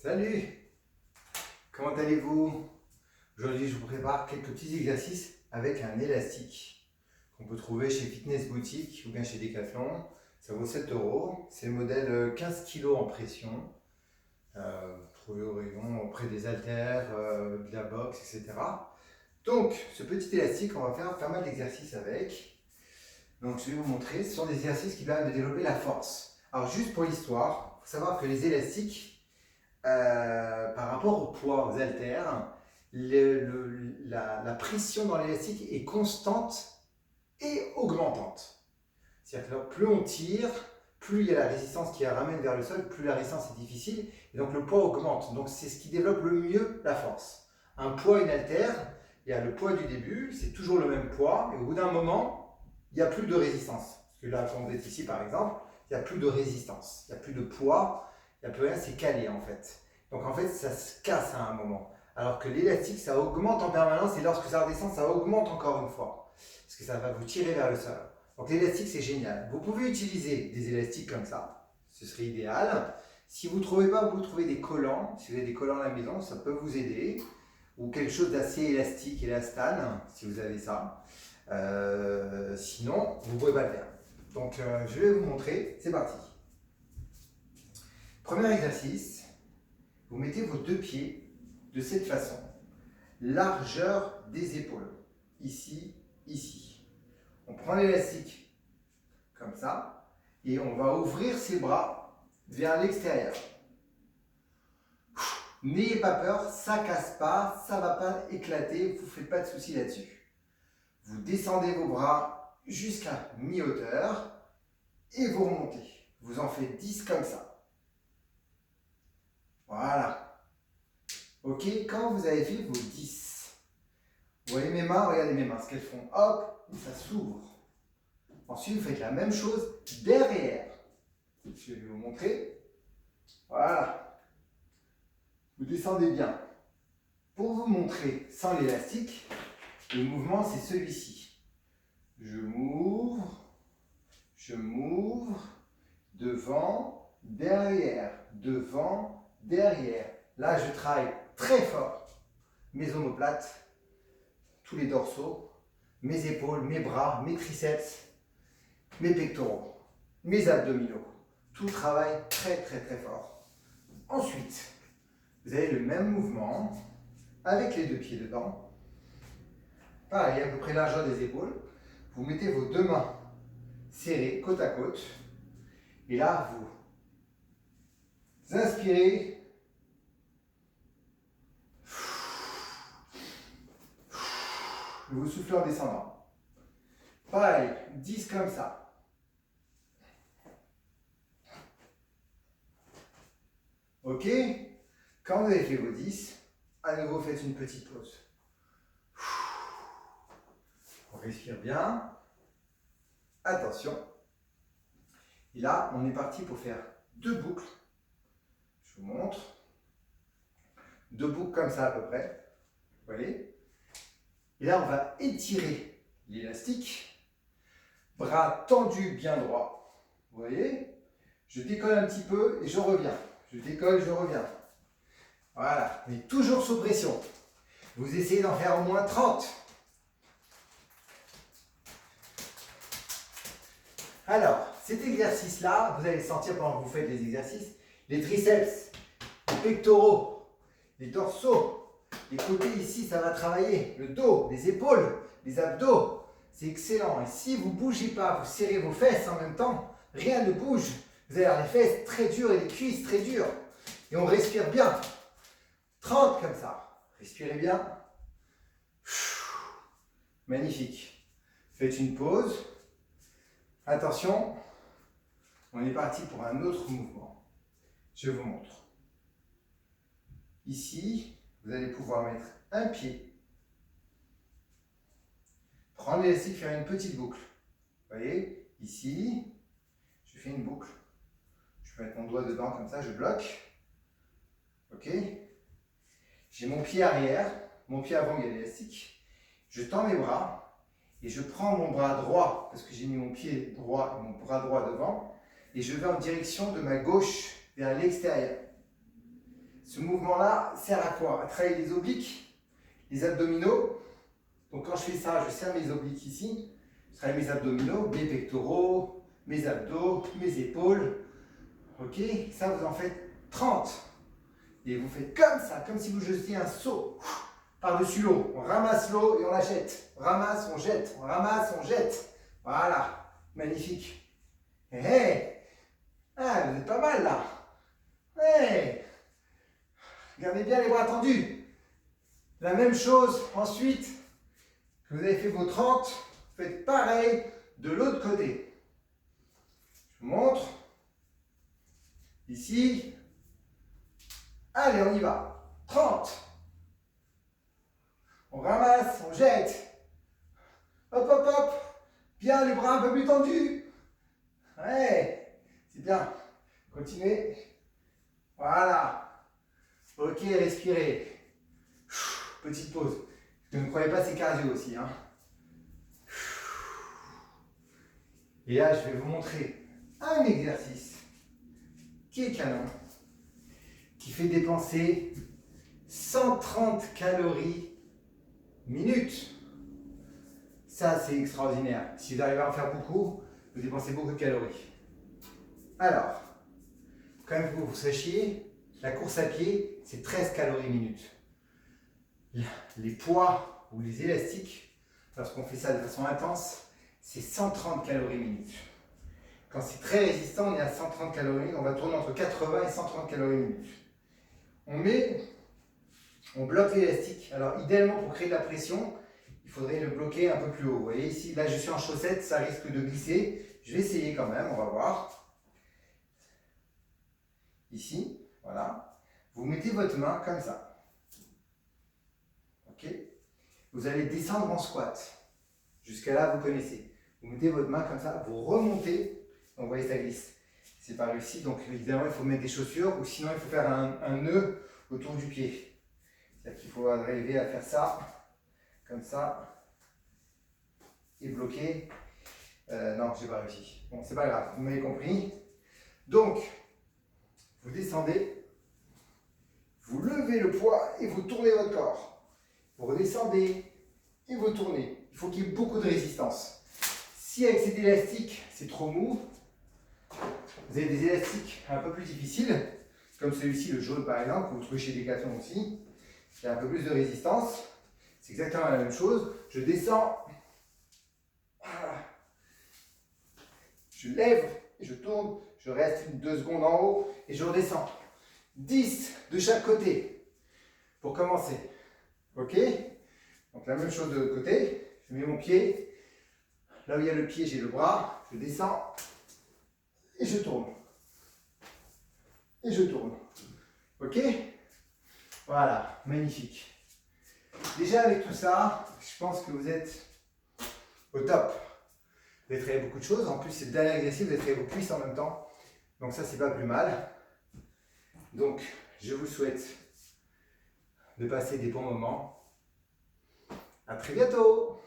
Salut! Comment allez-vous? Aujourd'hui, je vous prépare quelques petits exercices avec un élastique qu'on peut trouver chez Fitness Boutique ou bien chez Decathlon. Ça vaut 7 euros. C'est le modèle 15 kg en pression. Trouvé au rayon auprès des haltères, de la boxe, etc. Donc, ce petit élastique, on va faire pas mal d'exercices avec. Donc, je vais vous montrer. Ce sont des exercices qui permettent de développer la force. Alors, juste pour l'histoire, il faut savoir que les élastiques, par rapport au poids, aux haltères, la pression dans l'élastique est constante et augmentante. C'est-à-dire que plus on tire, plus il y a la résistance qui la ramène vers le sol, plus la résistance est difficile, et donc le poids augmente. Donc c'est ce qui développe le mieux la force. Un poids, une haltère, il y a le poids du début, c'est toujours le même poids, et au bout d'un moment, il n'y a plus de résistance. Parce que là, quand vous êtes ici par exemple, il n'y a plus de résistance, il n'y a plus de poids, il n'y a plus rien, c'est calé en fait. Donc en fait, ça se casse à un moment. Alors que l'élastique, ça augmente en permanence et lorsque ça redescend, ça augmente encore une fois. Parce que ça va vous tirer vers le sol. Donc l'élastique, c'est génial. Vous pouvez utiliser des élastiques comme ça. Ce serait idéal. Si vous ne trouvez pas, vous trouvez des collants. Si vous avez des collants à la maison, ça peut vous aider. Ou quelque chose d'assez élastique, élastane, si vous avez ça. Sinon, vous ne pouvez pas le faire. Donc je vais vous montrer. C'est parti. Premier exercice, vous mettez vos deux pieds de cette façon. Largeur des épaules. Ici, ici. On prend l'élastique comme ça et on va ouvrir ses bras vers l'extérieur. N'ayez pas peur, ça ne casse pas, ça ne va pas éclater, vous ne faites pas de soucis là-dessus. Vous descendez vos bras jusqu'à mi-hauteur et vous remontez. Vous en faites 10 comme ça. Voilà. Ok, quand vous avez fait vos 10, vous voyez mes mains, regardez mes mains, ce qu'elles font. Hop, et ça s'ouvre. Ensuite, vous faites la même chose derrière. Je vais vous montrer. Voilà. Vous descendez bien. Pour vous montrer sans l'élastique, le mouvement c'est celui-ci. Je m'ouvre, devant, derrière. Là, je travaille très fort mes omoplates, tous les dorsaux, mes épaules, mes bras, mes triceps, mes pectoraux, mes abdominaux. Tout travaille très fort. Ensuite, vous avez le même mouvement avec les deux pieds dedans. Pareil, à peu près largeur des épaules. Vous mettez vos deux mains serrées côte à côte. Et là, vous inspirez. Vous soufflez en descendant. Pareil, 10 comme ça. Ok? Quand vous avez fait vos 10, à nouveau faites une petite pause. On respire bien. Attention. Et là, on est parti pour faire 2 boucles. Je vous montre. 2 boucles comme ça à peu près. Vous voyez? Et là, on va étirer l'élastique. Bras tendus bien droit. Vous voyez? Je décolle un petit peu et je reviens. Je décolle, je reviens. Voilà, mais toujours sous pression. Vous essayez d'en faire au moins 30. Alors, cet exercice-là, vous allez le sentir pendant que vous faites les exercices. Les triceps, les pectoraux, les dorsaux, les côtés ici, ça va travailler. Le dos, les épaules, les abdos. C'est excellent. Et si vous ne bougez pas, vous serrez vos fesses en même temps, rien ne bouge. Vous allez avoir les fesses très dures et les cuisses très dures. Et on respire bien. 30 comme ça. Respirez bien. Magnifique. Faites une pause. Attention, on est parti pour un autre mouvement. Je vous montre. Ici, vous allez pouvoir mettre un pied. Prendre l'élastique, faire une petite boucle. Vous voyez, ici, je fais une boucle. Je peux mettre mon doigt dedans comme ça, je bloque. Ok. J'ai mon pied arrière, mon pied avant, il y a l'élastique. Je tends mes bras et je prends mon bras droit, parce que j'ai mis mon pied droit et mon bras droit devant, et je vais en direction de ma gauche vers l'extérieur. Ce mouvement-là sert à quoi? À travailler les obliques, les abdominaux. Donc quand je fais ça, je serre mes obliques ici. Je travaille mes abdominaux, mes pectoraux, mes abdos, mes épaules. Ok, ça vous en faites 30. Et vous faites comme ça, comme si vous jetiez un seau par-dessus l'eau. On ramasse l'eau et on la jette. On ramasse, on jette. On ramasse, on jette. Voilà, magnifique. Hé, hé. Ah, vous êtes pas mal là. Hey. Gardez bien les bras tendus. La même chose ensuite que vous avez fait vos 30, faites pareil de l'autre côté. Je vous montre. Ici. Allez, on y va. 30. On ramasse, on jette. Hop, hop, hop. Bien, les bras un peu plus tendus. Ouais, c'est bien. Continuez. Voilà. Ok, respirez. Petite pause. Ne me croyez pas, c'est cardio aussi. Hein. Et là, je vais vous montrer un exercice qui est canon, qui fait dépenser 130 calories minute. Ça, c'est extraordinaire. Si vous arrivez à en faire beaucoup, vous dépensez beaucoup de calories. Alors, quand même que vous sachiez, la course à pied, c'est 13 calories minute. Les poids ou les élastiques, lorsqu'on fait ça de façon intense, c'est 130 calories minute. Quand c'est très résistant, on est à 130 calories minute. On va tourner entre 80 et 130 calories minute. On bloque l'élastique. Alors, idéalement, pour créer de la pression, il faudrait le bloquer un peu plus haut. Vous voyez ici, là, je suis en chaussettes, ça risque de glisser. Je vais essayer quand même, on va voir. Ici, voilà. Vous mettez votre main comme ça. Ok. Vous allez descendre en squat. Jusqu'à là, vous connaissez. Vous mettez votre main comme ça, vous remontez. Donc, vous voyez, ça glisse. C'est pas réussi. Donc, évidemment, il faut mettre des chaussures ou sinon, il faut faire un nœud autour du pied. C'est-à-dire qu'il faut arriver à faire ça, comme ça, et bloquer. Non, j'ai pas réussi. Bon, c'est pas grave, vous m'avez compris. Donc, vous descendez, vous levez le poids et vous tournez votre corps. Vous redescendez et vous tournez. Il faut qu'il y ait beaucoup de résistance. Si avec cet élastique, c'est trop mou, vous avez des élastiques un peu plus difficiles, comme celui-ci, le jaune par exemple, que vous trouvez chez Decathlon aussi. Il y a un peu plus de résistance. C'est exactement la même chose. Je descends. Je lève et je tourne. Je reste 2 secondes en haut et je redescends. 10 de chaque côté pour commencer. Ok? Donc la même chose de l'autre côté. Je mets mon pied. Là où il y a le pied, j'ai le bras. Je descends et je tourne. Et je tourne. Ok? Voilà, magnifique. Déjà avec tout ça, je pense que vous êtes au top. Vous avez travaillé beaucoup de choses. En plus, c'est le dernier exercice, vous avez travaillé vos cuisses en même temps. Donc ça, c'est pas plus mal. Donc, je vous souhaite de passer des bons moments. À très bientôt!